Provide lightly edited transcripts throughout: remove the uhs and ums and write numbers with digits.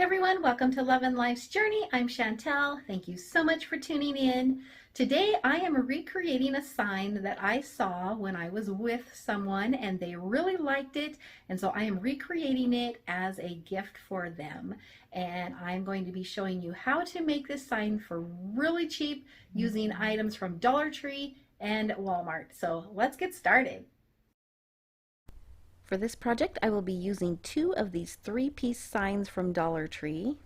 Hey everyone, welcome to Love and Life's Journey. I'm Chantel. Thank you so much for tuning in. Today I am recreating a sign that I saw when I was with someone and they really liked it. And so I am recreating it as a gift for them. And I'm going to be showing you how to make this sign for really cheap using items from Dollar Tree and Walmart. So let's get started. For this project, I will be using 2 of these 3-piece signs from Dollar Tree,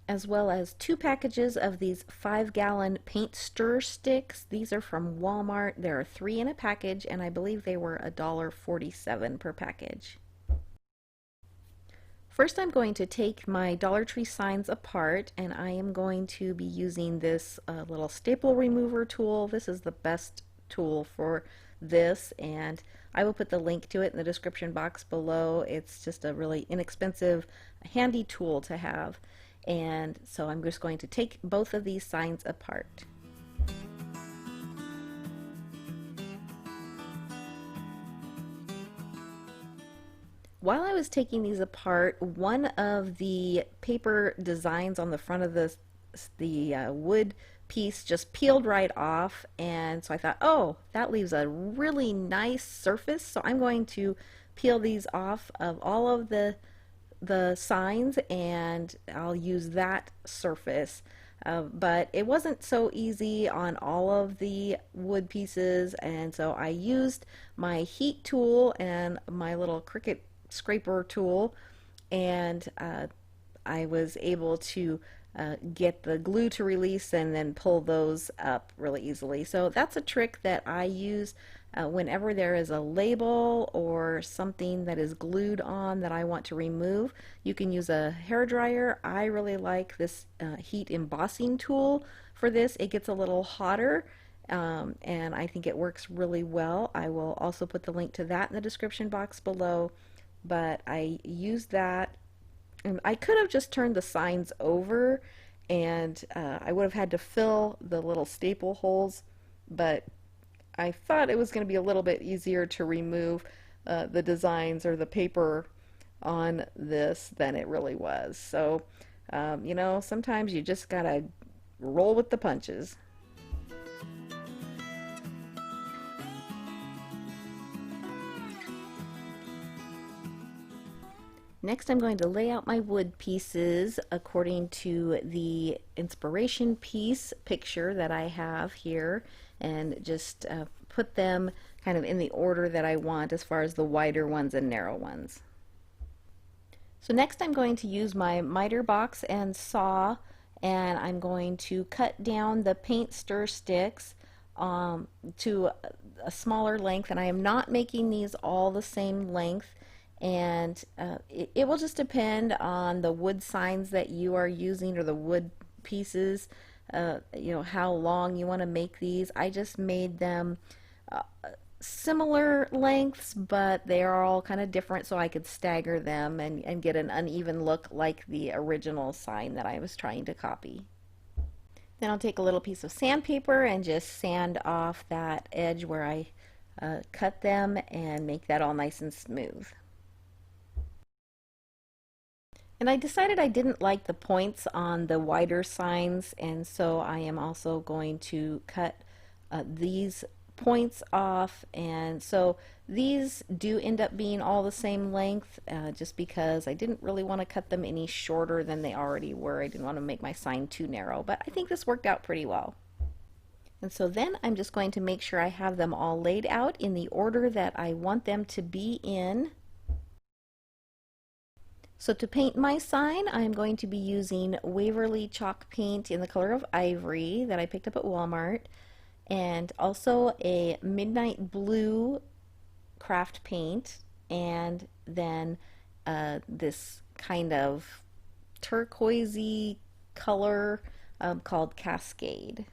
as well as 2 packages of these 5-gallon paint stir sticks. These are from Walmart. There are 3 in a package, and I believe they were $1.47 per package. First, I'm going to take my Dollar Tree signs apart, and I am going to be using this little staple remover tool. This is the best tool for this, and I will put the link to it in the description box below. It's just a really inexpensive, handy tool to have. And so I'm just going to take both of these signs apart. While I was taking these apart, one of the paper designs on the front of the wood piece just peeled right off, and so I thought, oh, that leaves a really nice surface, so I'm going to peel these off of all of the signs, and I'll use that surface. But it wasn't so easy on all of the wood pieces, and so I used my heat tool and my little Cricut scraper tool, and I was able to get the glue to release and then pull those up really easily. So that's a trick that I use whenever there is a label or something that is glued on that I want to remove. You can use a hair dryer. I really like this heat embossing tool for this. It gets a little hotter, and I think it works really well. I will also put the link to that in the description box below, but I used that. And I could have just turned the signs over, and I would have had to fill the little staple holes, but I thought it was going to be a little bit easier to remove the designs or the paper on this than it really was. So, you know, sometimes you just gotta roll with the punches. Next, I'm going to lay out my wood pieces according to the inspiration piece picture that I have here, and just put them kind of in the order that I want as far as the wider ones and narrow ones. So next I'm going to use my miter box and saw, and I'm going to cut down the paint stir sticks to a smaller length, and I am not making these all the same length. And it will just depend on the wood signs that you are using, or the wood pieces, you know, how long you want to make these. I just made them similar lengths, but they are all kind of different, so I could stagger them and get an uneven look like the original sign that I was trying to copy. Then I'll take a little piece of sandpaper and just sand off that edge where I cut them and make that all nice and smooth. And I decided I didn't like the points on the wider signs, and so I am also going to cut these points off, and so these do end up being all the same length, just because I didn't really want to cut them any shorter than they already were. I didn't want to make my sign too narrow, but I think this worked out pretty well. And so then I'm just going to make sure I have them all laid out in the order that I want them to be in. So to paint my sign, I'm going to be using Waverly chalk paint in the color of ivory that I picked up at Walmart, and also a midnight blue craft paint, and then this kind of turquoisey color called Cascade.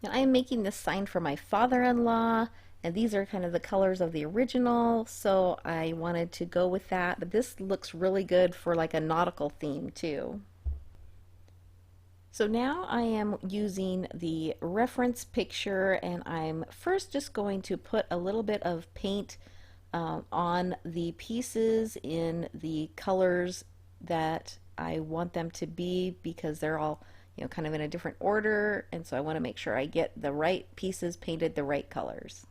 Now I am making this sign for my father-in-law, and these are kind of the colors of the original, so I wanted to go with that, but this looks really good for like a nautical theme too. So now I am using the reference picture, and I'm first just going to put a little bit of paint on the pieces in the colors that I want them to be because they're all, kind of in a different order, and so I want to make sure I get the right pieces painted the right colors.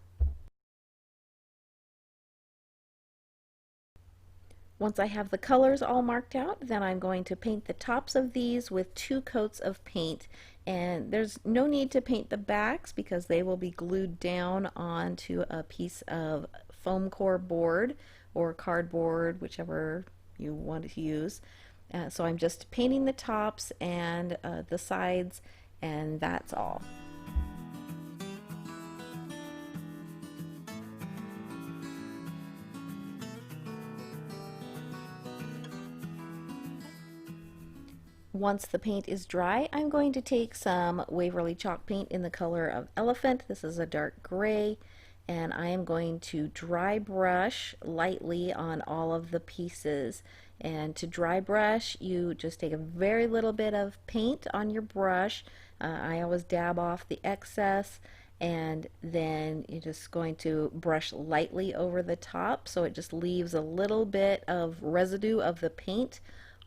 Once I have the colors all marked out, then I'm going to paint the tops of these with 2 coats of paint. And there's no need to paint the backs because they will be glued down onto a piece of foam core board or cardboard, whichever you want to use. So I'm just painting the tops and the sides, and that's all. Once the paint is dry, I'm going to take some Waverly chalk paint in the color of Elephant. This is a dark gray, and I am going to dry brush lightly on all of the pieces. And to dry brush, you just take a very little bit of paint on your brush. I always dab off the excess, and then you're just going to brush lightly over the top so it just leaves a little bit of residue of the paint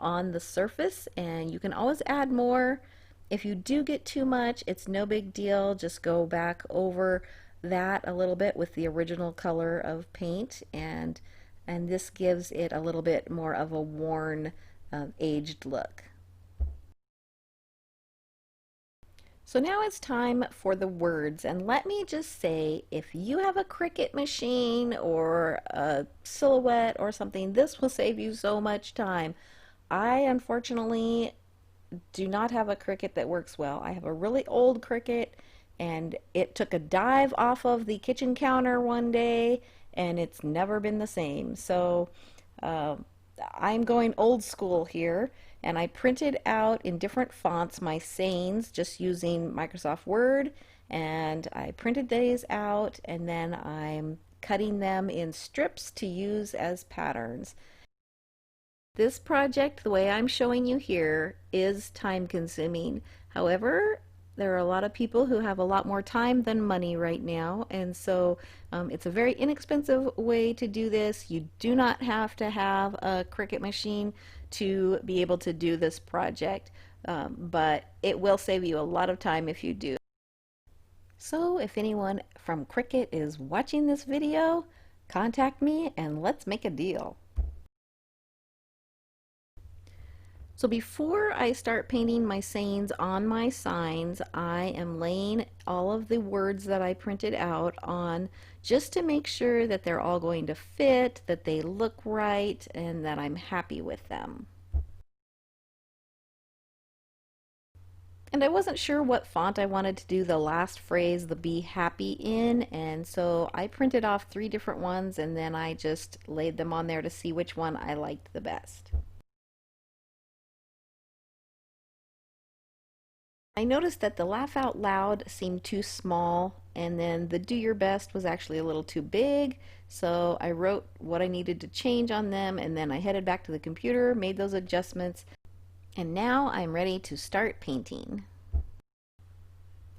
on the surface, and you can always add more. If you do get too much, it's no big deal. Just go back over that a little bit with the original color of paint, and this gives it a little bit more of a worn, aged look. So now it's time for the words, and let me just say, if you have a Cricut machine or a Silhouette or something, this will save you so much time. I unfortunately do not have a Cricut that works well. I have a really old Cricut, and it took a dive off of the kitchen counter one day, and it's never been the same. So I'm going old school here, and I printed out in different fonts my sayings just using Microsoft Word, and I printed these out, and then I'm cutting them in strips to use as patterns. This project, the way I'm showing you here, is time consuming. However, there are a lot of people who have a lot more time than money right now, and so it's a very inexpensive way to do this. You do not have to have a Cricut machine to be able to do this project, but it will save you a lot of time if you do. So if anyone from Cricut is watching this video, contact me and let's make a deal. So before I start painting my sayings on my signs, I am laying all of the words that I printed out on just to make sure that they're all going to fit, that they look right, and that I'm happy with them. And I wasn't sure what font I wanted to do the last phrase, the be happy, in, and so I printed off 3 different ones and then I just laid them on there to see which one I liked the best. I noticed that the laugh out loud seemed too small, and then the do your best was actually a little too big, so I wrote what I needed to change on them, and then I headed back to the computer, made those adjustments, and now I'm ready to start painting.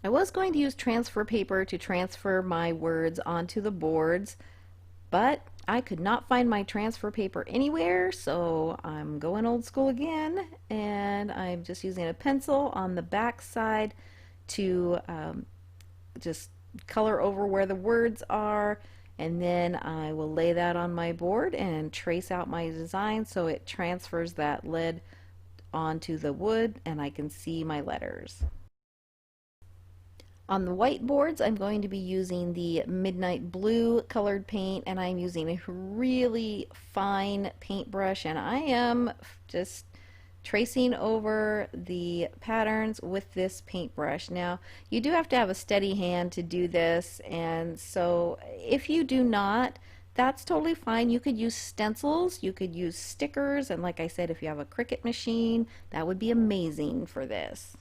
I was going to use transfer paper to transfer my words onto the boards, but I could not find my transfer paper anywhere, so I'm going old school again, and I'm just using a pencil on the back side to just color over where the words are, and then I will lay that on my board and trace out my design so it transfers that lead onto the wood and I can see my letters. On the whiteboards, I'm going to be using the Midnight Blue colored paint, and I'm using a really fine paintbrush, and I am just tracing over the patterns with this paintbrush. Now, you do have to have a steady hand to do this, and so if you do not, that's totally fine. You could use stencils, you could use stickers, and like I said, if you have a Cricut machine, that would be amazing for this.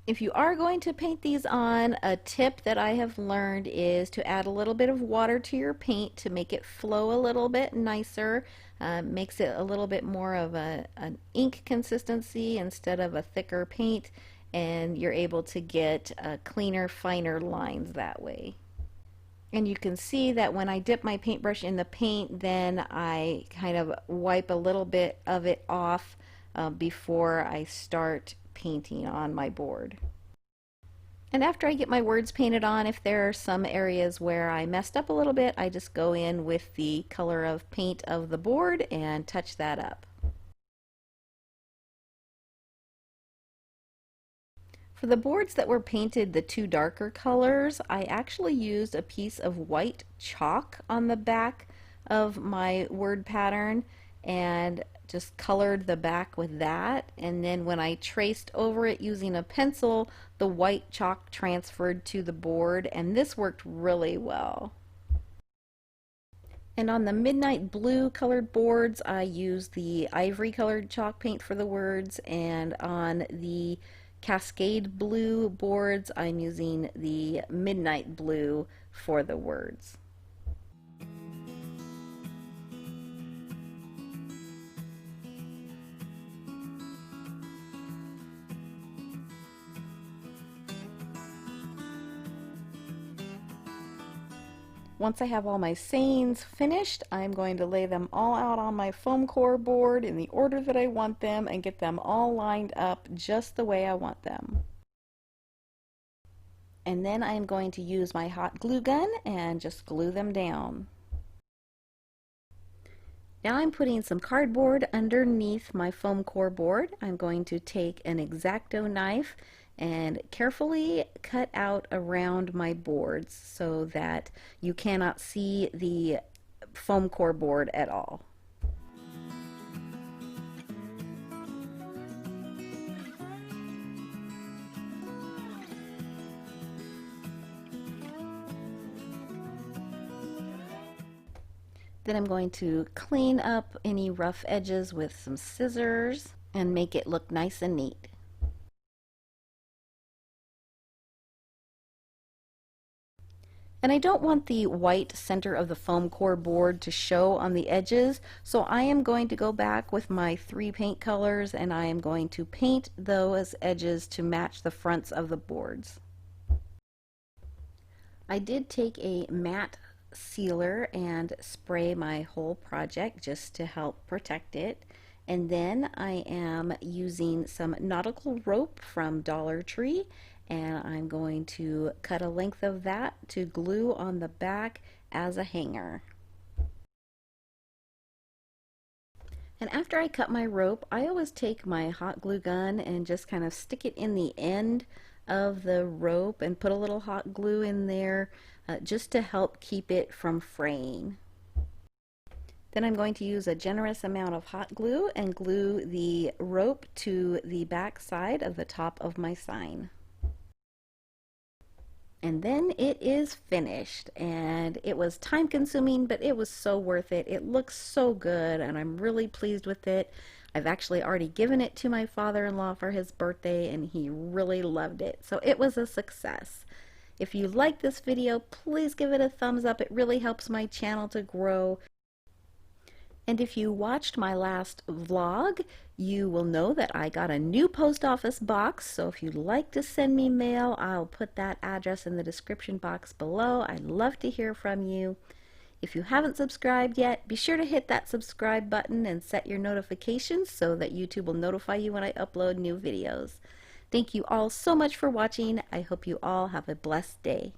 If you are going to paint these on, a tip that I have learned is to add a little bit of water to your paint to make it flow a little bit nicer. Makes it a little bit more of an ink consistency instead of a thicker paint, and you're able to get cleaner, finer lines that way. And you can see that when I dip my paintbrush in the paint, then I kind of wipe a little bit of it off before I start painting on my board. And after I get my words painted on, if there are some areas where I messed up a little bit, I just go in with the color of paint of the board and touch that up. For the boards that were painted the two darker colors, I actually used a piece of white chalk on the back of my word pattern and just colored the back with that. And then when I traced over it using a pencil, the white chalk transferred to the board, and this worked really well. And on the midnight blue colored boards, I used the ivory colored chalk paint for the words, and on the Cascade blue boards, I'm using the midnight blue for the words. Once I have all my sayings finished, I'm going to lay them all out on my foam core board in the order that I want them and get them all lined up just the way I want them. And then I'm going to use my hot glue gun and just glue them down. Now I'm putting some cardboard underneath my foam core board. I'm going to take an X-Acto knife and carefully cut out around my boards so that you cannot see the foam core board at all. Then I'm going to clean up any rough edges with some scissors and make it look nice and neat. And I don't want the white center of the foam core board to show on the edges, so I am going to go back with my 3 paint colors and I am going to paint those edges to match the fronts of the boards. I did take a matte sealer and spray my whole project just to help protect it. And then I am using some nautical rope from Dollar Tree, and I'm going to cut a length of that to glue on the back as a hanger. And after I cut my rope, I always take my hot glue gun and just kind of stick it in the end of the rope and put a little hot glue in there just to help keep it from fraying. Then I'm going to use a generous amount of hot glue and glue the rope to the back side of the top of my sign. And then it is finished, and it was time consuming, but it was so worth it. It looks so good and I'm really pleased with it. I've actually already given it to my father-in-law for his birthday and he really loved it. So it was a success. If you like this video, please give it a thumbs up. It really helps my channel to grow. And if you watched my last vlog, you will know that I got a new post office box. So if you'd like to send me mail, I'll put that address in the description box below. I'd love to hear from you. If you haven't subscribed yet, be sure to hit that subscribe button and set your notifications so that YouTube will notify you when I upload new videos. Thank you all so much for watching. I hope you all have a blessed day.